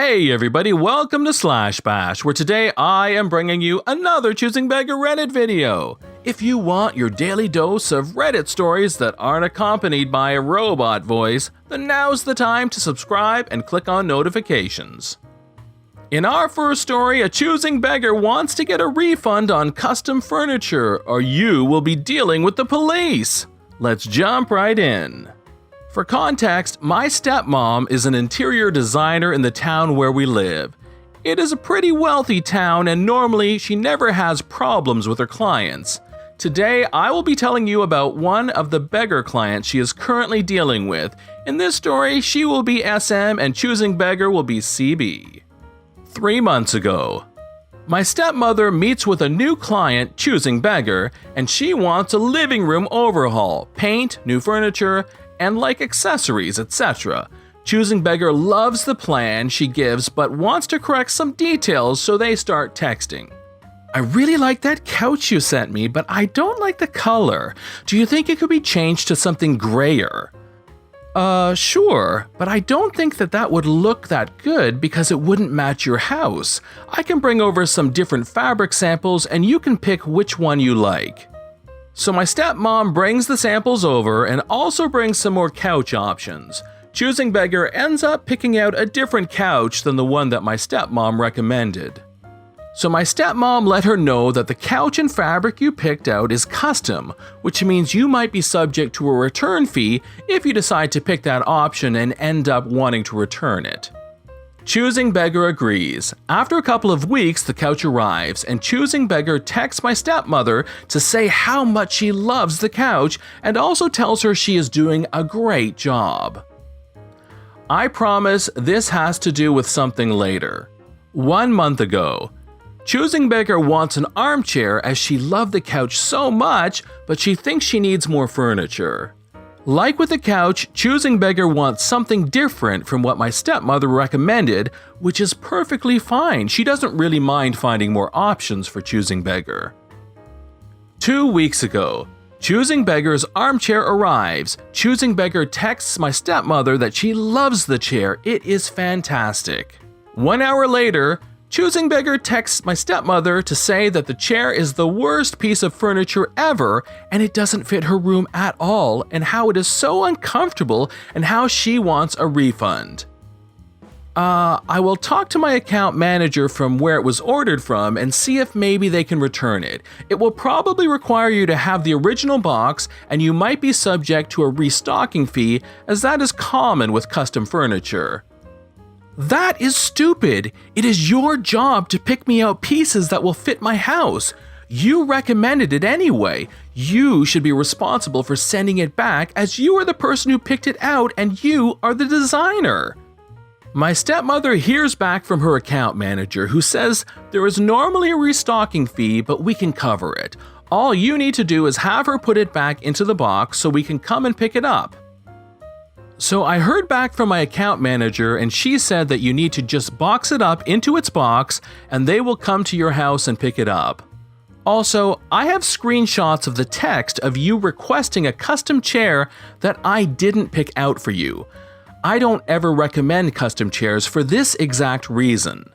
Hey everybody, welcome to Slash Bash, where today I am bringing you another Choosing Beggar Reddit video. If you want your daily dose of Reddit stories that aren't accompanied by a robot voice, then now's the time to subscribe and click on notifications. In our first story, a Choosing Beggar wants to get a refund on custom furniture, or you will be dealing with the police. Let's jump right in. For context, my stepmom is an interior designer in the town where we live. It is a pretty wealthy town and normally she never has problems with her clients. Today, I will be telling you about one of the beggar clients she is currently dealing with. In this story, she will be SM and Choosing Beggar will be CB. 3 months ago. My stepmother meets with a new client, Choosing Beggar, and she wants a living room overhaul, paint, new furniture, and like accessories, etc. Choosing Beggar loves the plan she gives but wants to correct some details, so they start texting. I really like that couch you sent me, but I don't like the color. Do you think it could be changed to something grayer? Sure, but I don't think that would look that good because it wouldn't match your house. I can bring over some different fabric samples and you can pick which one you like. So my stepmom brings the samples over and also brings some more couch options. Choosing Beggar ends up picking out a different couch than the one that my stepmom recommended. So my stepmom let her know that the couch and fabric you picked out is custom, which means you might be subject to a return fee if you decide to pick that option and end up wanting to return it. Choosing Beggar agrees. After a couple of weeks, the couch arrives, and Choosing Beggar texts my stepmother to say how much she loves the couch and also tells her she is doing a great job. I promise this has to do with something later. 1 month ago. Choosing Beggar wants an armchair as she loved the couch so much, but she thinks she needs more furniture. Like with the couch, Choosing Beggar wants something different from what my stepmother recommended, which is perfectly fine. She doesn't really mind finding more options for Choosing Beggar. 2 weeks ago, Choosing Beggar's armchair arrives. Choosing Beggar texts my stepmother that she loves the chair. It is fantastic. 1 hour later, Choosing Beggar texts my stepmother to say that the chair is the worst piece of furniture ever and it doesn't fit her room at all, and how it is so uncomfortable and how she wants a refund. I will talk to my account manager from where it was ordered from and see if maybe they can return it. It will probably require you to have the original box and you might be subject to a restocking fee, as that is common with custom furniture. That is stupid. It is your job to pick me out pieces that will fit my house. You recommended it anyway. You should be responsible for sending it back, as you are the person who picked it out and you are the designer. My stepmother hears back from her account manager, who says there is normally a restocking fee, but we can cover it. All you need to do is have her put it back into the box so we can come and pick it up. So I heard back from my account manager and she said that you need to just box it up into its box and they will come to your house and pick it up. Also, I have screenshots of the text of you requesting a custom chair that I didn't pick out for you. I don't ever recommend custom chairs for this exact reason.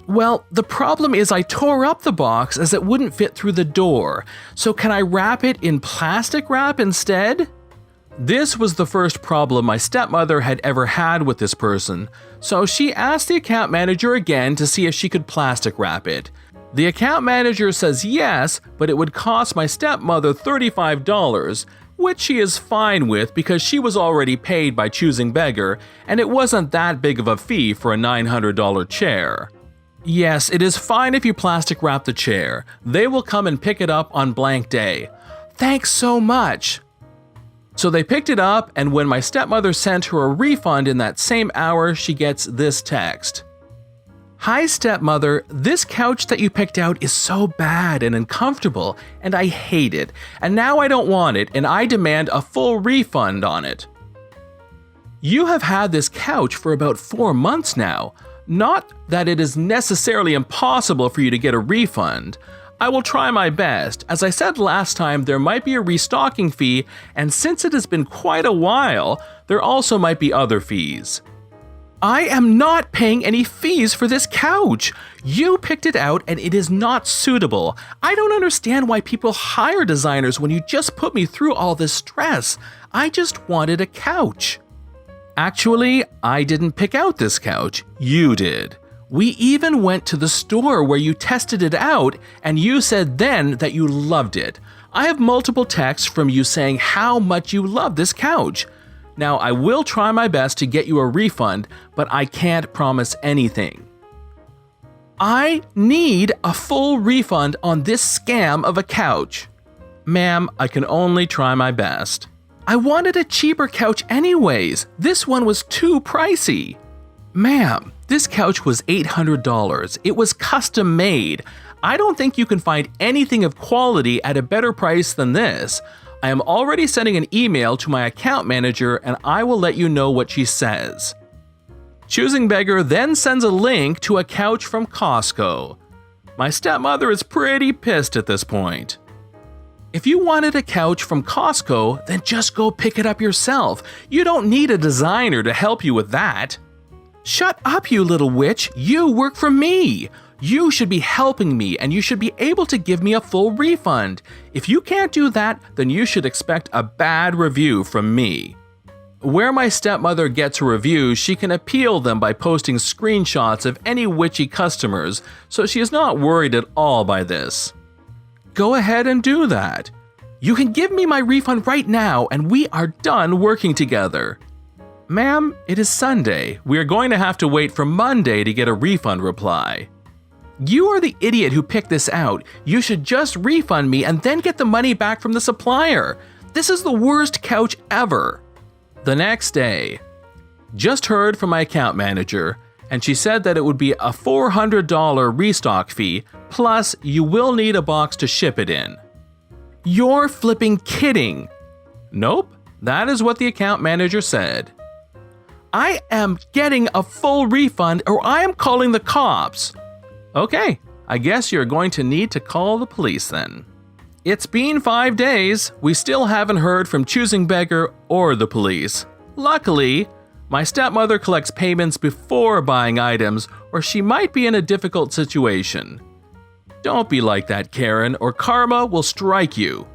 Well, the problem is I tore up the box as it wouldn't fit through the door, so can I wrap it in plastic wrap instead? This was the first problem my stepmother had ever had with this person, so she asked the account manager again to see if she could plastic wrap it. The account manager says yes, but it would cost my stepmother $35, which she is fine with because she was already paid by Choosing Beggar, and it wasn't that big of a fee for a $900 chair. Yes, it is fine if you plastic wrap the chair. They will come and pick it up on blank day. Thanks so much. So they picked it up, and when my stepmother sent her a refund in that same hour, she gets this text. Hi stepmother, this couch that you picked out is so bad and uncomfortable, and I hate it, and now I don't want it, and I demand a full refund on it. You have had this couch for about 4 months now. Not that it is necessarily impossible for you to get a refund. I will try my best. As I said last time, there might be a restocking fee, and since it has been quite a while, there also might be other fees. I am not paying any fees for this couch. You picked it out and it is not suitable. I don't understand why people hire designers when you just put me through all this stress. I just wanted a couch. Actually, I didn't pick out this couch. You did. We even went to the store where you tested it out and you said then that you loved it. I have multiple texts from you saying how much you love this couch. Now, I will try my best to get you a refund, but I can't promise anything. I need a full refund on this scam of a couch. Ma'am, I can only try my best. I wanted a cheaper couch anyways. This one was too pricey. Ma'am, this couch was $800. It was custom made. I don't think you can find anything of quality at a better price than this. I am already sending an email to my account manager and I will let you know what she says. Choosing Beggar then sends a link to a couch from Costco. My stepmother is pretty pissed at this point. If you wanted a couch from Costco, then just go pick it up yourself. You don't need a designer to help you with that. Shut up, you little witch. You work for me. You should be helping me and you should be able to give me a full refund. If you can't do that, then you should expect a bad review from me. Where my stepmother gets her reviews, she can appeal them by posting screenshots of any witchy customers, so she is not worried at all by this. Go ahead and do that. You can give me my refund right now and we are done working together. Ma'am, it is Sunday. We are going to have to wait for Monday to get a refund reply. You are the idiot who picked this out. You should just refund me and then get the money back from the supplier. This is the worst couch ever. The next day, just heard from my account manager, and she said that it would be a $400 restock fee, plus you will need a box to ship it in. You're flipping kidding. Nope, that is what the account manager said. I am getting a full refund or I am calling the cops. Okay, I guess you're going to need to call the police then. It's been 5 days. We still haven't heard from Choosing Beggar or the police. Luckily, my stepmother collects payments before buying items or she might be in a difficult situation. Don't be like that, Karen, or karma will strike you.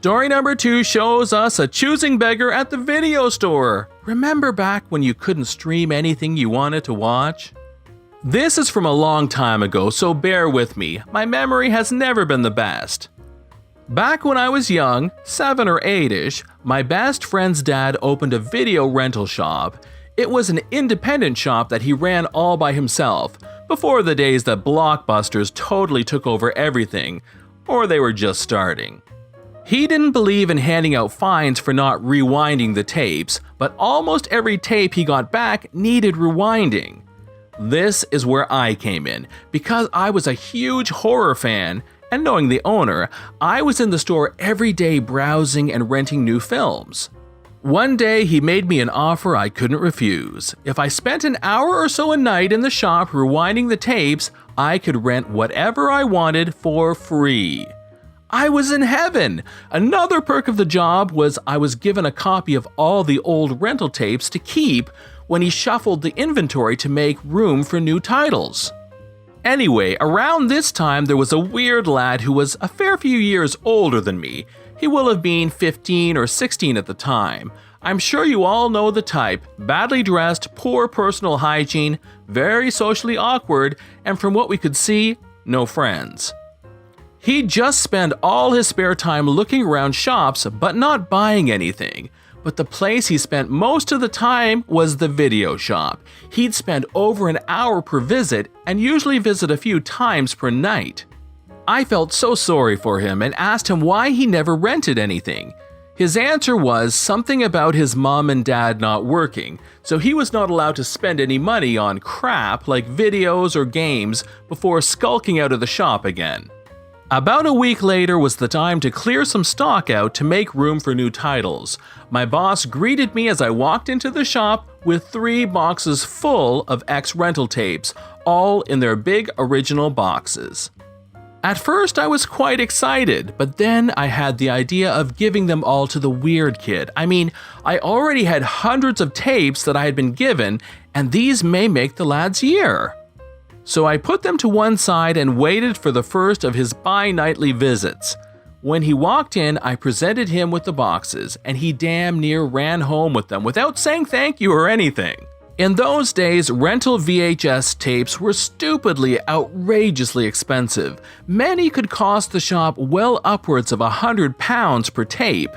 Story number 2 shows us a Choosing Beggar at the video store. Remember back when you couldn't stream anything you wanted to watch? This is from a long time ago, so bear with me. My memory has never been the best. Back when I was young, 7 or 8-ish, my best friend's dad opened a video rental shop. It was an independent shop that he ran all by himself, before the days that blockbusters totally took over everything, or they were just starting. He didn't believe in handing out fines for not rewinding the tapes, but almost every tape he got back needed rewinding. This is where I came in. Because I was a huge horror fan, and knowing the owner, I was in the store every day browsing and renting new films. One day he made me an offer I couldn't refuse. If I spent an hour or so a night in the shop rewinding the tapes, I could rent whatever I wanted for free. I was in heaven! Another perk of the job was I was given a copy of all the old rental tapes to keep when he shuffled the inventory to make room for new titles. Anyway, around this time there was a weird lad who was a fair few years older than me. He will have been 15 or 16 at the time. I'm sure you all know the type: badly dressed, poor personal hygiene, very socially awkward, and from what we could see, no friends. He'd just spend all his spare time looking around shops but not buying anything. But the place he spent most of the time was the video shop. He'd spend over an hour per visit and usually visit a few times per night. I felt so sorry for him and asked him why he never rented anything. His answer was something about his mom and dad not working, so he was not allowed to spend any money on crap like videos or games before skulking out of the shop again. About a week later was the time to clear some stock out to make room for new titles. My boss greeted me as I walked into the shop with 3 boxes full of ex-rental tapes, all in their big original boxes. At first, I was quite excited, but then I had the idea of giving them all to the weird kid. I mean, I already had hundreds of tapes that I had been given, and these may make the lad's year. So I put them to one side and waited for the first of his bi-nightly visits. When he walked in, I presented him with the boxes, and he damn near ran home with them without saying thank you or anything. In those days, rental VHS tapes were stupidly, outrageously expensive. Many could cost the shop well upwards of £100 per tape.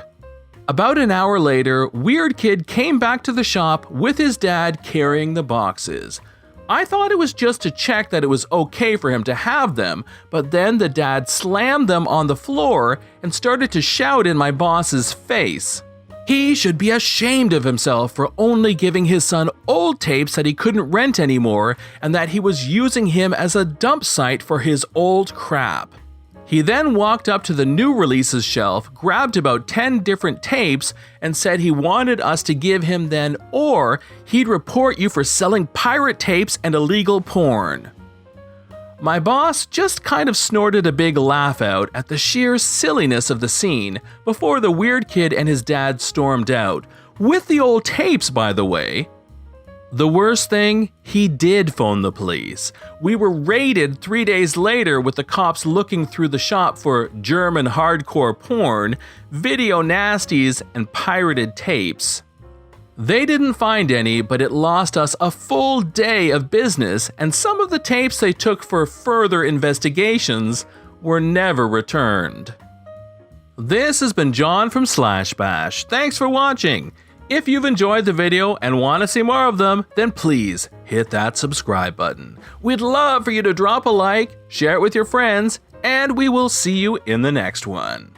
About an hour later, Weird Kid came back to the shop with his dad carrying the boxes. I thought it was just to check that it was okay for him to have them, but then the dad slammed them on the floor and started to shout in my boss's face. He should be ashamed of himself for only giving his son old tapes that he couldn't rent anymore and that he was using him as a dump site for his old crap. He then walked up to the new releases shelf, grabbed about 10 different tapes, and said he wanted us to give him then, or he'd report you for selling pirate tapes and illegal porn. My boss just kind of snorted a big laugh out at the sheer silliness of the scene before the weird kid and his dad stormed out, with the old tapes, by the way. The worst thing, he did phone the police. We were raided 3 days later with the cops looking through the shop for German hardcore porn, video nasties, and pirated tapes. They didn't find any, but it lost us a full day of business, and some of the tapes they took for further investigations were never returned. This has been John from Slash Bash. Thanks for watching. If you've enjoyed the video and want to see more of them, then please hit that subscribe button. We'd love for you to drop a like, share it with your friends, and we will see you in the next one.